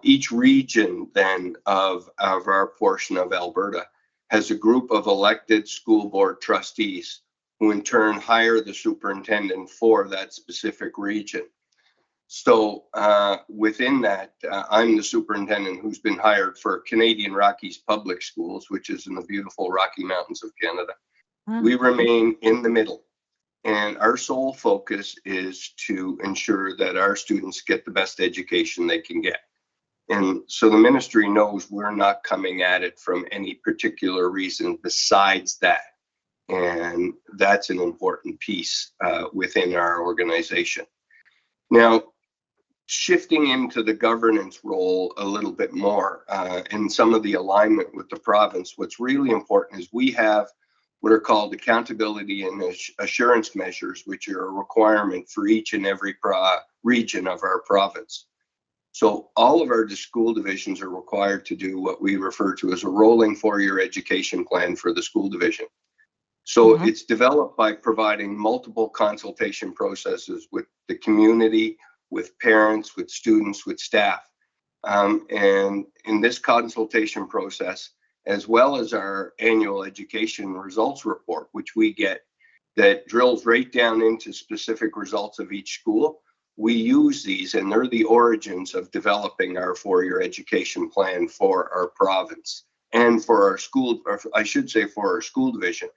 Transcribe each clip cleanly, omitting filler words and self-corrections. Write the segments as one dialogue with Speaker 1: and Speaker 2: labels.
Speaker 1: Each region then of our portion of Alberta has a group of elected school board trustees who in turn hire the superintendent for that specific region. So within that, I'm the superintendent who's been hired for Canadian Rockies Public Schools, which is in the beautiful Rocky Mountains of Canada. We remain in the middle, and our sole focus is to ensure that our students get the best education they can get. And so the ministry knows we're not coming at it from any particular reason besides that. And that's an important piece within our organization. Now, shifting into the governance role a little bit more and some of the alignment with the province, what's really important is we have what are called accountability and assurance measures, which are a requirement for each and every region of our province. So all of our school divisions are required to do what we refer to as a rolling 4-year education plan for the school division. So it's developed by providing multiple consultation processes with the community, with parents, with students, with staff. And in this consultation process, as well as our annual education results report, which we get that drills right down into specific results of each school, we use these, and they're the origins of developing our 4-year education plan for our province and for our school, or I should say for our school division.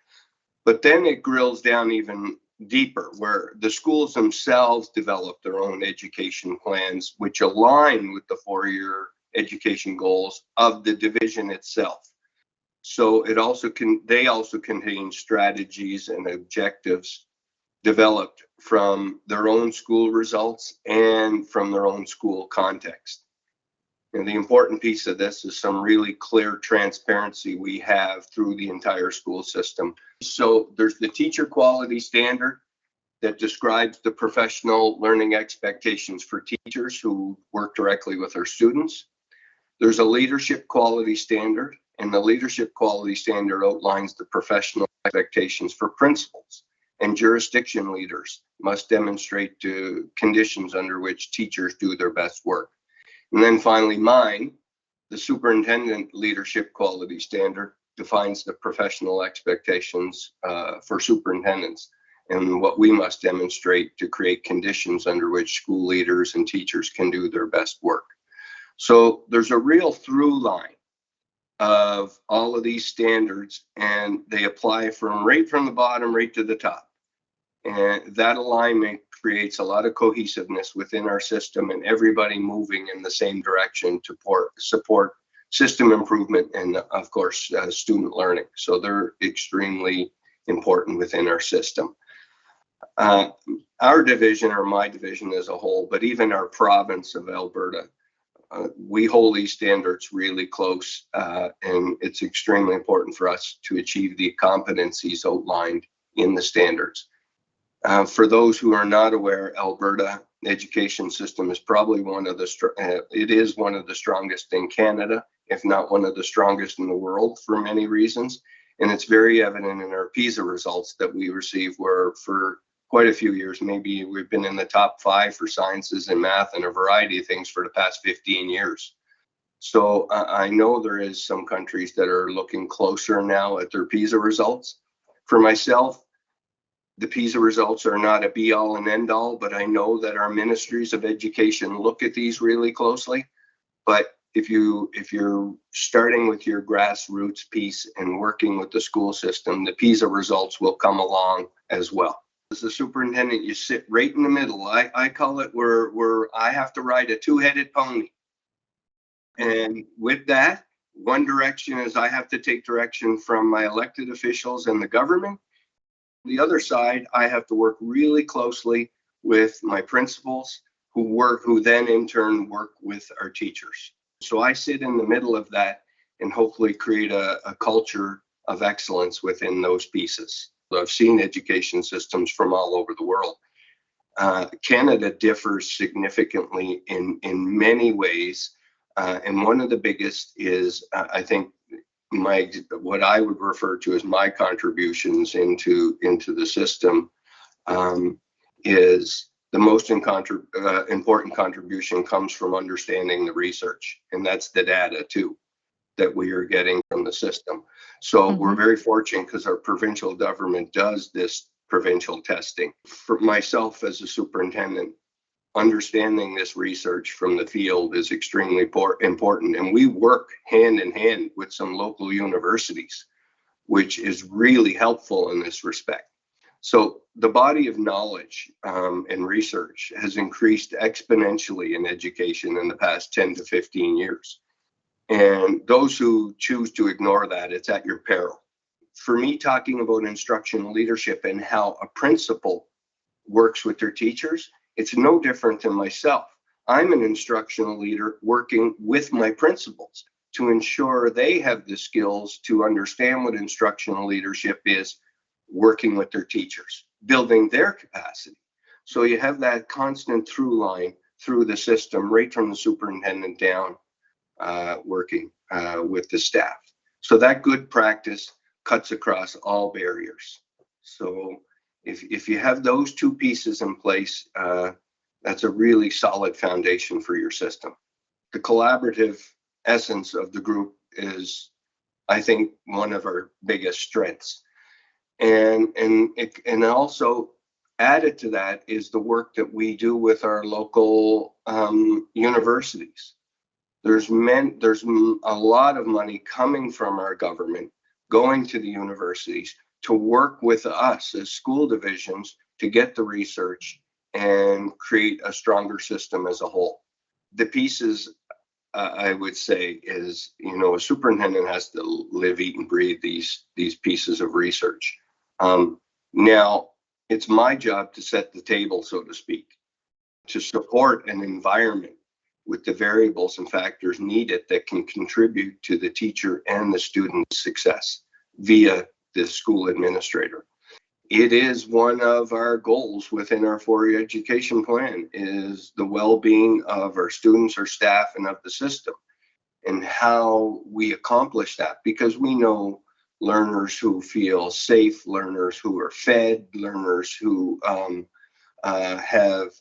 Speaker 1: But then it drills down even deeper, where the schools themselves develop their own education plans, which align with the 4-year education goals of the division itself. So they also contain strategies and objectives developed from their own school results and from their own school context. And the important piece of this is some really clear transparency we have through the entire school system. So there's the teacher quality standard that describes the professional learning expectations for teachers who work directly with our students. There's a leadership quality standard, and the leadership quality standard outlines the professional expectations for principals, and jurisdiction leaders must demonstrate the conditions under which teachers do their best work. And then finally, mine, the superintendent leadership quality standard, defines the professional expectations for superintendents and what we must demonstrate to create conditions under which school leaders and teachers can do their best work. So there's a real through line of all of these standards, and they apply right from the bottom right to the top. And that alignment creates a lot of cohesiveness within our system and everybody moving in the same direction to support system improvement and, of course, student learning. So they're extremely important within our system. Our division, or my division as a whole, but even our province of Alberta, we hold these standards really close, and it's extremely important for us to achieve the competencies outlined in the standards. For those who are not aware, Alberta education system is probably one of the strongest in Canada, if not one of the strongest in the world for many reasons. And it's very evident in our PISA results that we receive, where for quite a few years, maybe we've been in the top 5 for sciences and math and a variety of things for the past 15 years. So I know there is some countries that are looking closer now at their PISA results. For myself, the PISA results are not a be all and end all, but I know that our ministries of education look at these really closely. But if you're starting with your grassroots piece and working with the school system, the PISA results will come along as well. As the superintendent, you sit right in the middle. I call it where I have to ride a 2-headed pony. And with that, one direction is I have to take direction from my elected officials and the government. The other side, I have to work really closely with my principals who then in turn work with our teachers. So I sit in the middle of that and hopefully create a culture of excellence within those pieces. I've seen education systems from all over the world. Canada differs significantly in many ways. And one of the biggest is, I think, what I would refer to as my contributions into the system is the most important contribution comes from understanding the research, and that's the data too that we are getting from the system. So we're very fortunate because our provincial government does this provincial testing. For myself as a superintendent, understanding this research from the field is extremely important. And we work hand in hand with some local universities, which is really helpful in this respect. So the body of knowledge and research has increased exponentially in education in the past 10 to 15 years. And those who choose to ignore that, it's at your peril. For me, talking about instructional leadership and how a principal works with their teachers, it's no different than myself. I'm an instructional leader working with my principals to ensure they have the skills to understand what instructional leadership is, working with their teachers, building their capacity. So you have that constant through line through the system, right from the superintendent down, working with the staff. So that good practice cuts across all barriers. So if you have those two pieces in place, that's a really solid foundation for your system. The collaborative essence of the group is, I think, one of our biggest strengths. And also added to that is the work that we do with our local universities. There's a lot of money coming from our government going to the universities to work with us as school divisions to get the research and create a stronger system as a whole. The pieces, I would say, is, a superintendent has to live, eat, and breathe these pieces of research. Now, it's my job to set the table, so to speak, to support an environment with the variables and factors needed that can contribute to the teacher and the student's success via the school administrator. It is one of our goals within our 4-year education plan is the well-being of our students, our staff, and of the system, and how we accomplish that, because we know learners who feel safe, learners who are fed, learners who have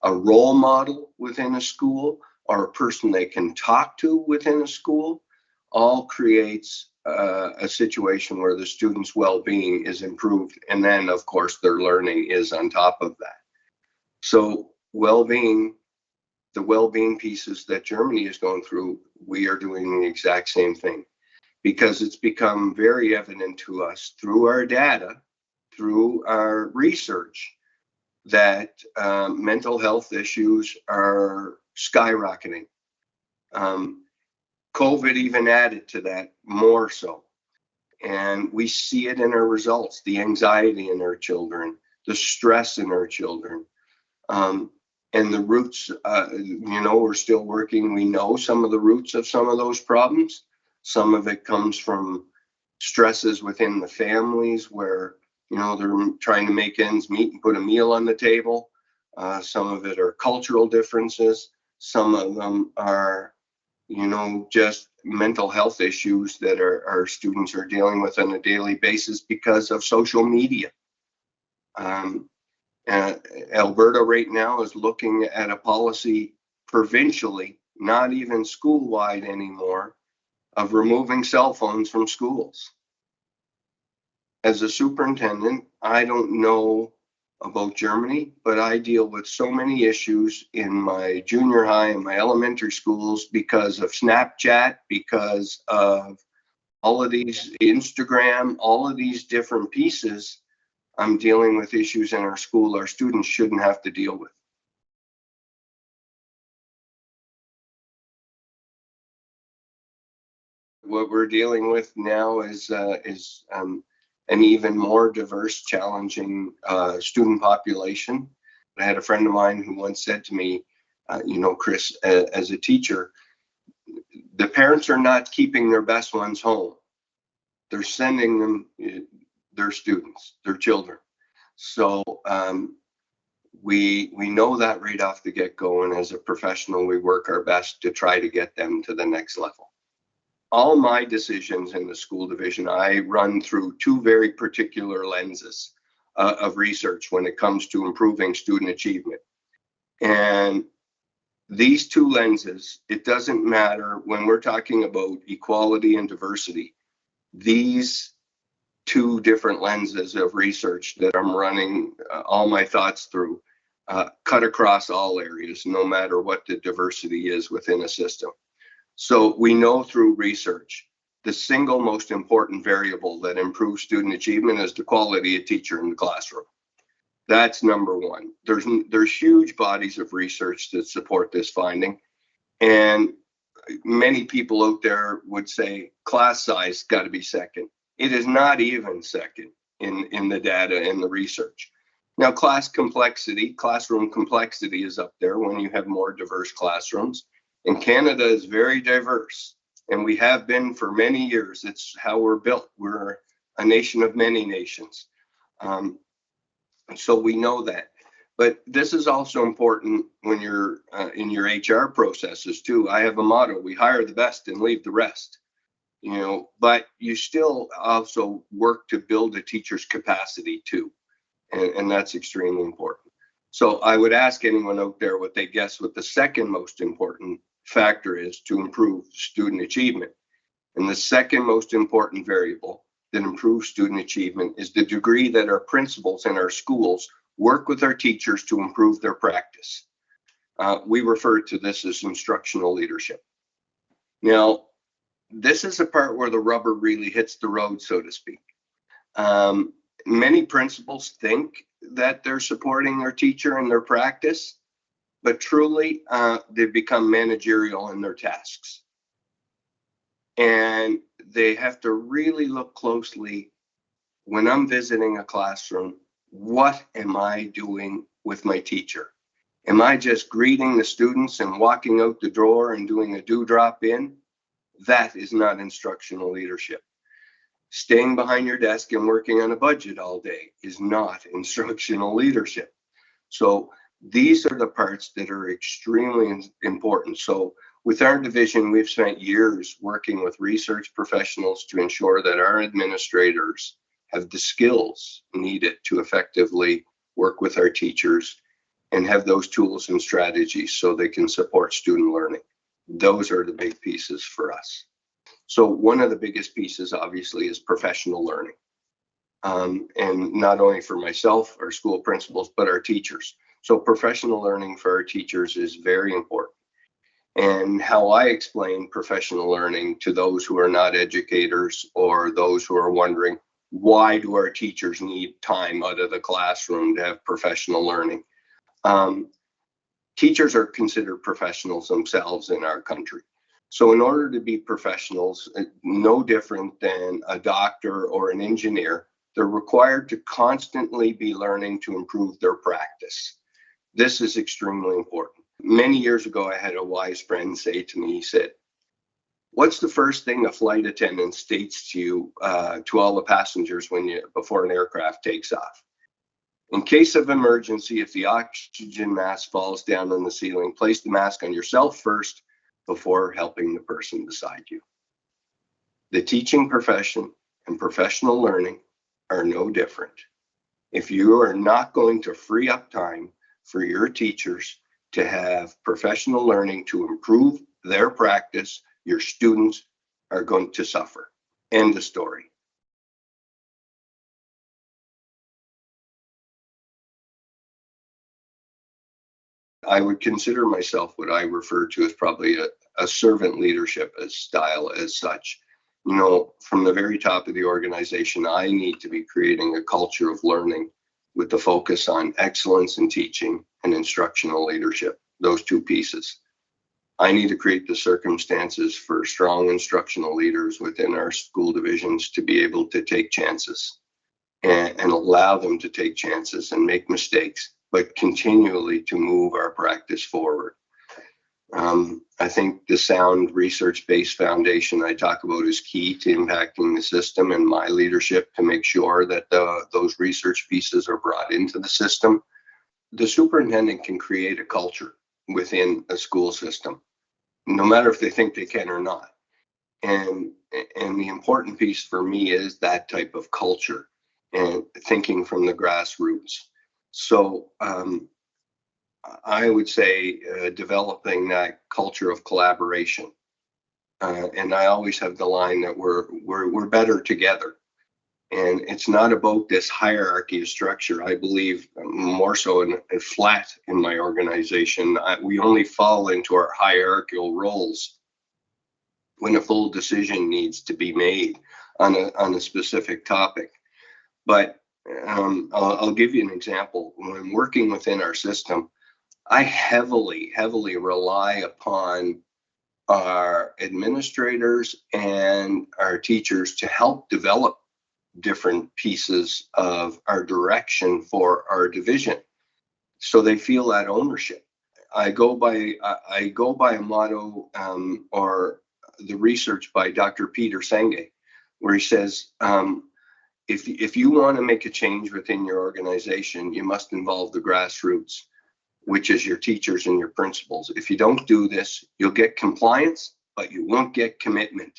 Speaker 1: a role model within a school or a person they can talk to within a school, all creates a situation where the student's well-being is improved. And then, of course, their learning is on top of that. So well-being, the well-being pieces that Germany is going through, we are doing the exact same thing, because it's become very evident to us through our data, through our research, that mental health issues are skyrocketing. COVID even added to that more so. And we see it in our results, the anxiety in our children, the stress in our children. And the roots, we're still working. We know some of the roots of some of those problems. Some of it comes from stresses within the families where, they're trying to make ends meet and put a meal on the table. Some of it are cultural differences. Some of them are, just mental health issues that our students are dealing with on a daily basis because of social media. Alberta right now is looking at a policy provincially, not even school-wide anymore, of removing cell phones from schools. As a superintendent, I don't know about Germany, but I deal with so many issues in my junior high and my elementary schools because of Snapchat, because of all of these Instagram, all of these different pieces. I'm dealing with issues in our school our students shouldn't have to deal with. What we're dealing with now is an even more diverse, challenging student population. I had a friend of mine who once said to me, Chris, as a teacher, the parents are not keeping their best ones home. They're sending them their students, their children. So we know that right off the get-go, and as a professional, we work our best to try to get them to the next level. All my decisions in the school division, I run through two very particular lenses of research when it comes to improving student achievement. And these two lenses, it doesn't matter when we're talking about equality and diversity, these two different lenses of research that I'm running all my thoughts through cut across all areas, no matter what the diversity is within a system. So we know through research, the single most important variable that improves student achievement is the quality of teacher in the classroom. That's number one. There's huge bodies of research that support this finding. And many people out there would say class size got to be second. It is not even second in the data and the research. Now, classroom complexity is up there when you have more diverse classrooms. And Canada is very diverse, and we have been for many years. It's how we're built. We're a nation of many nations. So we know that. But this is also important when you're in your HR processes too. I have a motto: we hire the best and leave the rest. But you still also work to build a teacher's capacity too, and that's extremely important. So I would ask anyone out there what they guess what the second most important factor is to improve student achievement. And the second most important variable that improves student achievement is the degree that our principals in our schools work with our teachers to improve their practice. We refer to this as instructional leadership. Now, this is the part where the rubber really hits the road, so to speak. Many principals think that they're supporting their teacher in their practice, but truly they've become managerial in their tasks. And they have to really look closely when I'm visiting a classroom. What am I doing with my teacher? Am I just greeting the students and walking out the door and doing a dewdrop in? That is not instructional leadership. Staying behind your desk and working on a budget all day is not instructional leadership. So these are the parts that are extremely important. So with our division, we've spent years working with research professionals to ensure that our administrators have the skills needed to effectively work with our teachers and have those tools and strategies so they can support student learning. Those are the big pieces for us. So one of the biggest pieces, obviously, is professional learning. And not only for myself, our school principals, but our teachers. So professional learning for our teachers is very important. And how I explain professional learning to those who are not educators or those who are wondering, why do our teachers need time out of the classroom to have professional learning? Teachers are considered professionals themselves in our country. So in order to be professionals, no different than a doctor or an engineer, they're required to constantly be learning to improve their practice. This is extremely important. Many years ago, I had a wise friend say to me, he said, what's the first thing a flight attendant states to you, to all the passengers before an aircraft takes off? In case of emergency, if the oxygen mask falls down on the ceiling, place the mask on yourself first before helping the person beside you. The teaching profession and professional learning are no different. If you are not going to free up time for your teachers to have professional learning to improve their practice, your students are going to suffer. End of story. I would consider myself what I refer to as probably a servant leadership style as such. From the very top of the organization, I need to be creating a culture of learning with the focus on excellence in teaching and instructional leadership, those two pieces. I need to create the circumstances for strong instructional leaders within our school divisions to be able to take chances and allow them to take chances and make mistakes, but continually to move our practice forward. I think the sound research-based foundation I talk about is key to impacting the system, and my leadership to make sure that those research pieces are brought into the system. The superintendent can create a culture within a school system, no matter if they think they can or not. And the important piece for me is that type of culture and thinking from the grassroots. So I would say developing that culture of collaboration. And I always have the line that we're better together. And it's not about this hierarchy of structure. I believe more so in flat in my organization. We only fall into our hierarchical roles when a full decision needs to be made on a specific topic. But I'll give you an example. When working within our system, I heavily rely upon our administrators and our teachers to help develop different pieces of our direction for our division, so they feel that ownership. I go by a motto, or the research by Dr. Peter Senge, where he says, if you want to make a change within your organization, you must involve the grassroots, which is your teachers and your principals. If you don't do this, you'll get compliance, but you won't get commitment.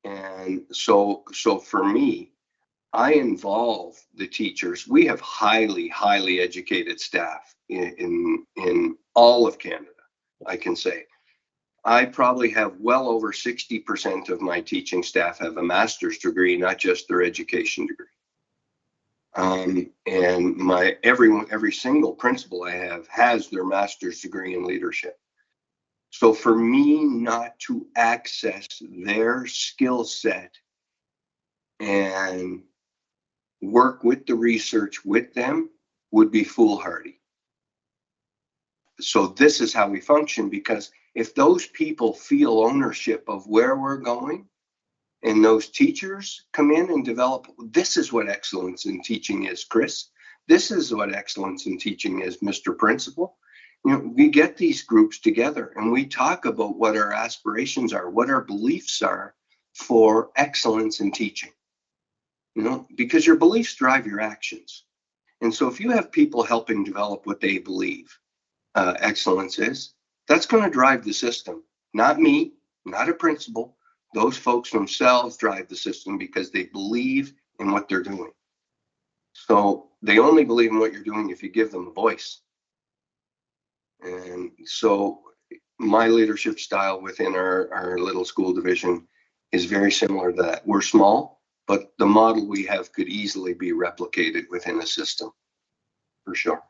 Speaker 1: And so for me, I involve the teachers. We have highly educated staff in all of Canada, I can say. I probably have well over 60% of my teaching staff have a master's degree, not just their education degree. And every single principal I have has their master's degree in leadership. So for me not to access their skill set and work with the research with them would be foolhardy. So this is how we function, because if those people feel ownership of where we're going, and those teachers come in and develop, this is what excellence in teaching is, Chris. This is what excellence in teaching is, Mr. Principal. We get these groups together and we talk about what our aspirations are, what our beliefs are for excellence in teaching. Because your beliefs drive your actions. And so if you have people helping develop what they believe excellence is, that's going to drive the system. Not me, not a principal. Those folks themselves drive the system because they believe in what they're doing. So they only believe in what you're doing if you give them a voice. And so my leadership style within our little school division is very similar to that. We're small, but the model we have could easily be replicated within a system, for sure.